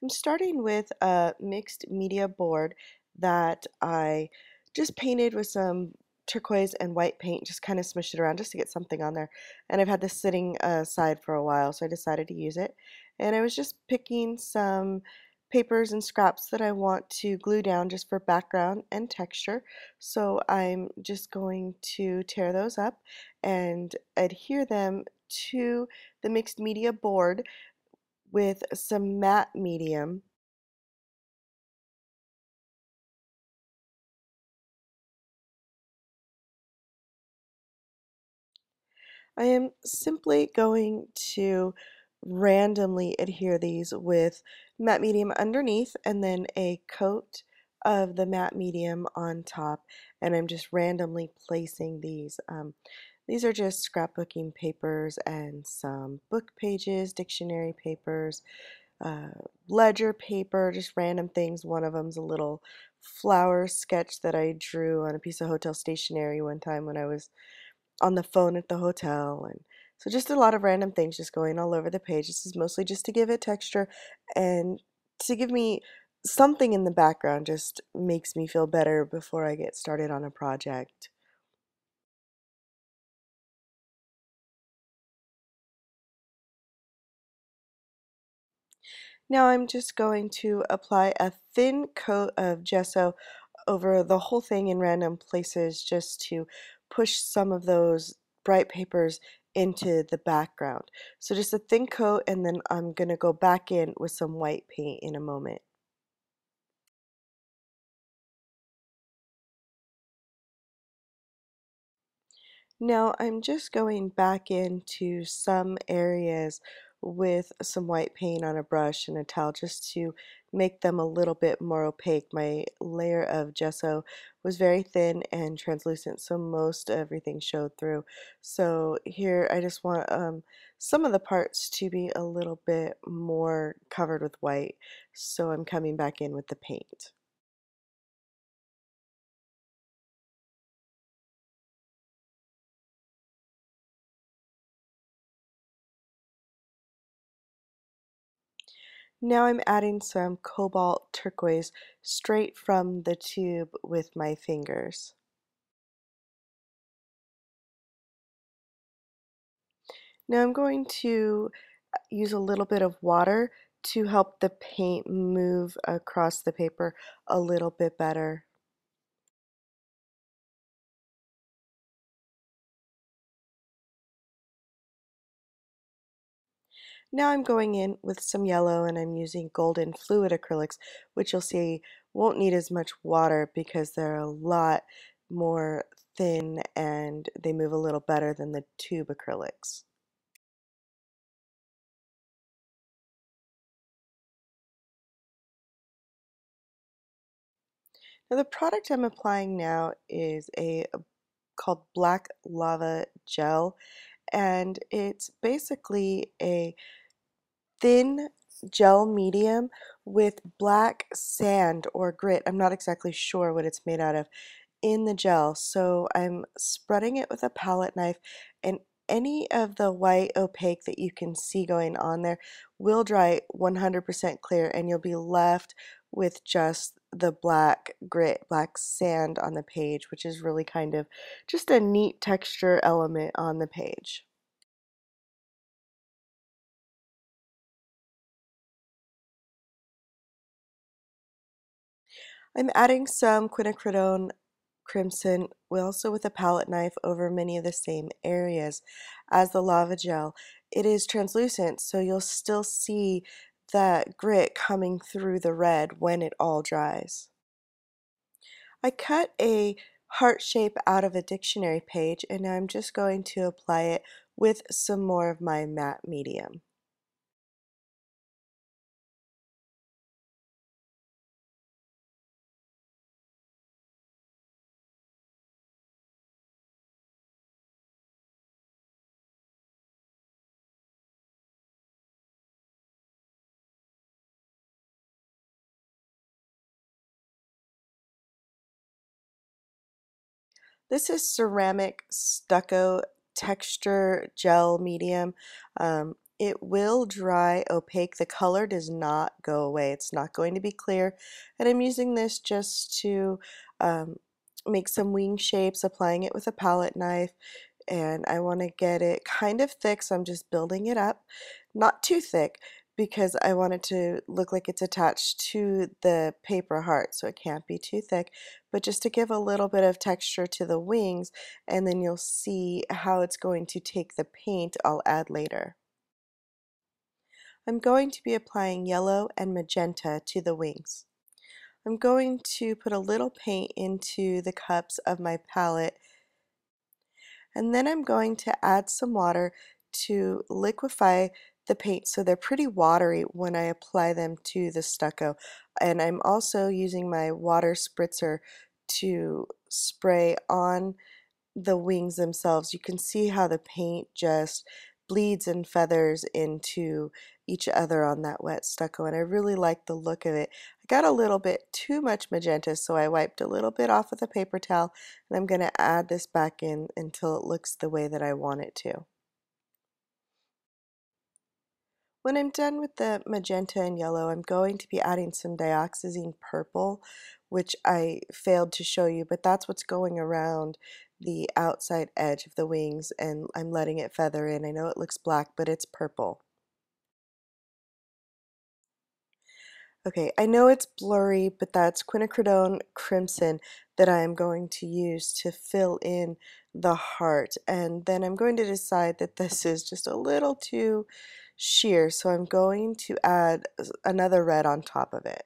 I'm starting with a mixed media board that I just painted with some turquoise and white paint, just kind of smushed it around just to get something on there. And I've had this sitting aside for a while, so I decided to use it. And I was just picking some papers and scraps that I want to glue down just for background and texture. So I'm just going to tear those up and adhere them to the mixed media board with some matte medium. I am simply going to randomly adhere these with matte medium underneath and then a coat of the matte medium on top, and I'm just randomly placing these. These are just scrapbooking papers and some book pages, dictionary papers, uh, ledger paper, just random things. One of them's a little flower sketch that I drew on a piece of hotel stationery one time when I was on the phone at the hotel. And so just a lot of random things just going all over the page. This is mostly just to give it texture and to give me something in the background, just makes me feel better before I get started on a project. Now I'm just going to apply a thin coat of gesso over the whole thing in random places just to push some of those bright papers into the background. So just a thin coat, and then I'm going to go back in with some white paint in a moment. Now I'm just going back into some areas with some white paint on a brush and a towel just to make them a little bit more opaque. My layer of gesso was very thin and translucent, so most everything showed through. So here I just want some of the parts to be a little bit more covered with white, so I'm coming back in with the paint. Now I'm adding some cobalt turquoise straight from the tube with my fingers. Now I'm going to use a little bit of water to help the paint move across the paper a little bit better. Now I'm going in with some yellow, and I'm using golden fluid acrylics, which you'll see won't need as much water because they're a lot more thin and they move a little better than the tube acrylics. Now the product I'm applying now is a called Black Lava Gel, and it's basically a thin gel medium with black sand or grit. I'm not exactly sure what it's made out of in the gel. So I'm spreading it with a palette knife, and any of the white opaque that you can see going on there will dry 100% clear, and you'll be left with just the black grit, black sand on the page, which is really kind of just a neat texture element on the page. I'm adding some quinacridone crimson, also with a palette knife over many of the same areas as the lava gel. It is translucent, so you'll still see that grit coming through the red when it all dries. I cut a heart shape out of a dictionary page, and now I'm just going to apply it with some more of my matte medium. This is ceramic stucco texture gel medium. It will dry opaque. The color does not go away. It's not going to be clear. And I'm using this just to um, make some wing shapes, applying it with a palette knife. And I want to get it kind of thick, so I'm just building it up. Not too thick because I want it to look like it's attached to the paper heart, so it can't be too thick, but just to give a little bit of texture to the wings, and then you'll see how it's going to take the paint I'll add later. I'm going to be applying yellow and magenta to the wings. I'm going to put a little paint into the cups of my palette, and then I'm going to add some water to liquefy the paint so they're pretty watery when I apply them to the stucco. And I'm also using my water spritzer to spray on the wings themselves. You can see how the paint just bleeds and feathers into each other on that wet stucco, and I really like the look of it. I got a little bit too much magenta, so I wiped a little bit off with a paper towel, and I'm going to add this back in until it looks the way that I want it to. When I'm done with the magenta and yellow, I'm going to be adding some dioxazine purple, which I failed to show you, but that's what's going around the outside edge of the wings, and I'm letting it feather in. I know it looks black, but it's purple. Okay, I know it's blurry, but that's quinacridone crimson that I'm going to use to fill in the heart. And then I'm going to decide that this is just a little too sheer, so I'm going to add another red on top of it.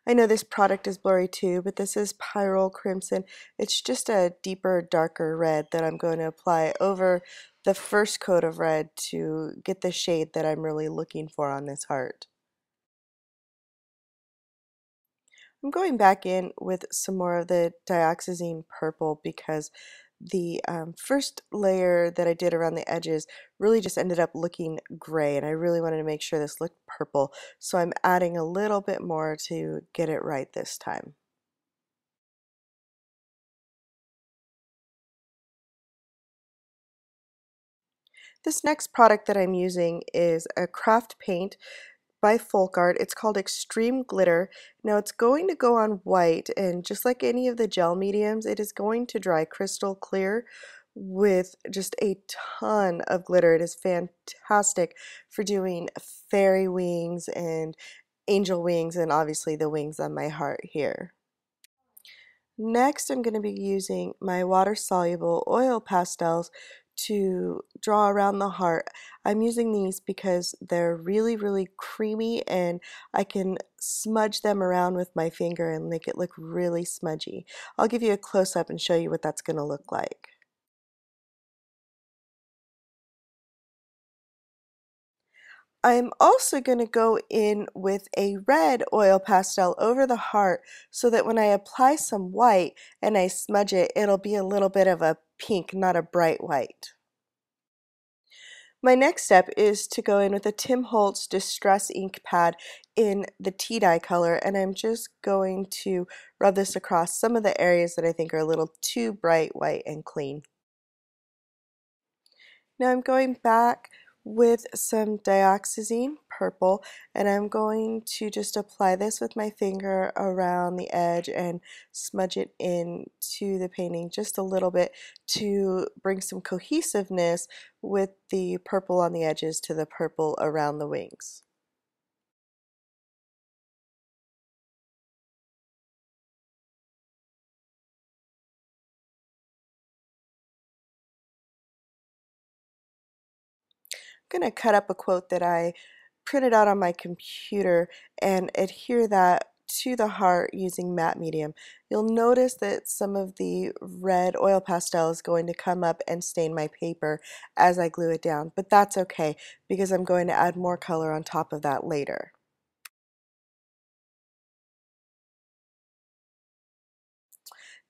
I know this product is blurry too, but this is Pyrrole Crimson. It's just a deeper, darker red that I'm going to apply over the first coat of red to get the shade that I'm really looking for on this heart. I'm going back in with some more of the dioxazine purple because the first layer that I did around the edges really just ended up looking gray, and I really wanted to make sure this looked purple, so I'm adding a little bit more to get it right this time. This next product that I'm using is a craft paint by Folk Art. It's called Extreme Glitter. Now it's going to go on white, and just like any of the gel mediums, it is going to dry crystal clear with just a ton of glitter. It is fantastic for doing fairy wings and angel wings, and obviously the wings on my heart here. Next, I'm going to be using my water-soluble oil pastels to draw around the heart. I'm using these because they're really, really creamy, and I can smudge them around with my finger and make it look really smudgy. I'll give you a close-up and show you what that's going to look like. I'm also going to go in with a red oil pastel over the heart so that when I apply some white and I smudge it, it'll be a little bit of a pink, not a bright white. My next step is to go in with a Tim Holtz Distress ink pad in the tea dye color, and I'm just going to rub this across some of the areas that I think are a little too bright white and clean. Now I'm going back with some dioxazine purple, and I'm going to just apply this with my finger around the edge and smudge it into the painting just a little bit to bring some cohesiveness with the purple on the edges to the purple around the wings. I'm going to cut up a quote that I printed out on my computer and adhere that to the heart using matte medium. You'll notice that some of the red oil pastel is going to come up and stain my paper as I glue it down, but that's okay because I'm going to add more color on top of that later.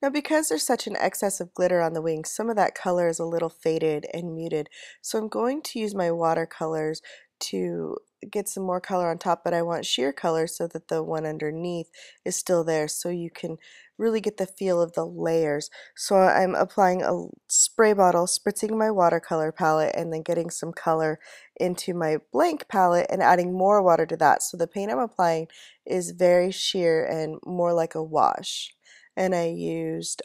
Now, because there's such an excess of glitter on the wings, some of that color is a little faded and muted, so I'm going to use my watercolors to get some more color on top, but I want sheer color so that the one underneath is still there, so you can really get the feel of the layers. So I'm applying a spray bottle, spritzing my watercolor palette, and then getting some color into my blank palette and adding more water to that. So the paint I'm applying is very sheer and more like a wash. And I used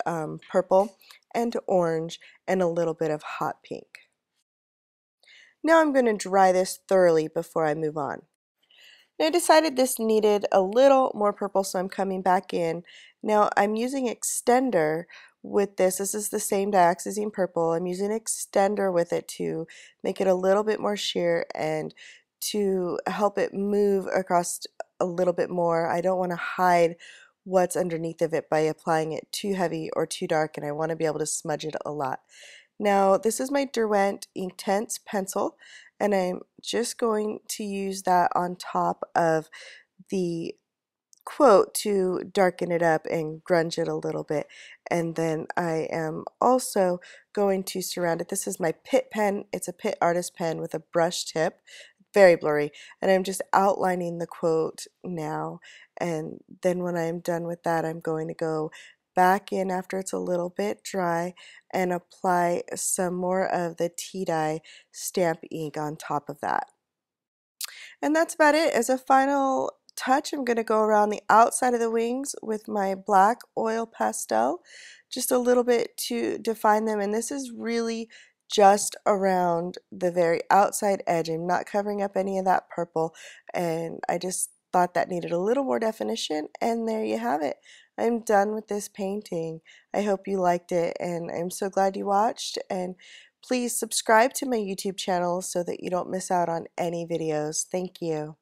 purple and orange and a little bit of hot pink. Now I'm going to dry this thoroughly before I move on. And I decided this needed a little more purple, so I'm coming back in. Now I'm using extender with this. This is the same dioxazine purple. I'm using extender with it to make it a little bit more sheer and to help it move across a little bit more. I don't want to hide what's underneath of it by applying it too heavy or too dark, and I want to be able to smudge it a lot. Now this is my Derwent Intense pencil, and I'm just going to use that on top of the quote to darken it up and grunge it a little bit. And then I am also going to surround it. This is my Pitt pen. It's a Pitt artist pen with a brush tip, very blurry, and I'm just outlining the quote now. And then when I'm done with that, I'm going to go back in after it's a little bit dry and apply some more of the tea dye stamp ink on top of that. And that's about it. As a final touch, I'm going to go around the outside of the wings with my black oil pastel, just a little bit to define them. And this is really just around the very outside edge. I'm not covering up any of that purple, and I just thought that needed a little more definition, and there you have it. I'm done with this painting. I hope you liked it, and I'm so glad you watched, and please subscribe to my YouTube channel so that you don't miss out on any videos. Thank you.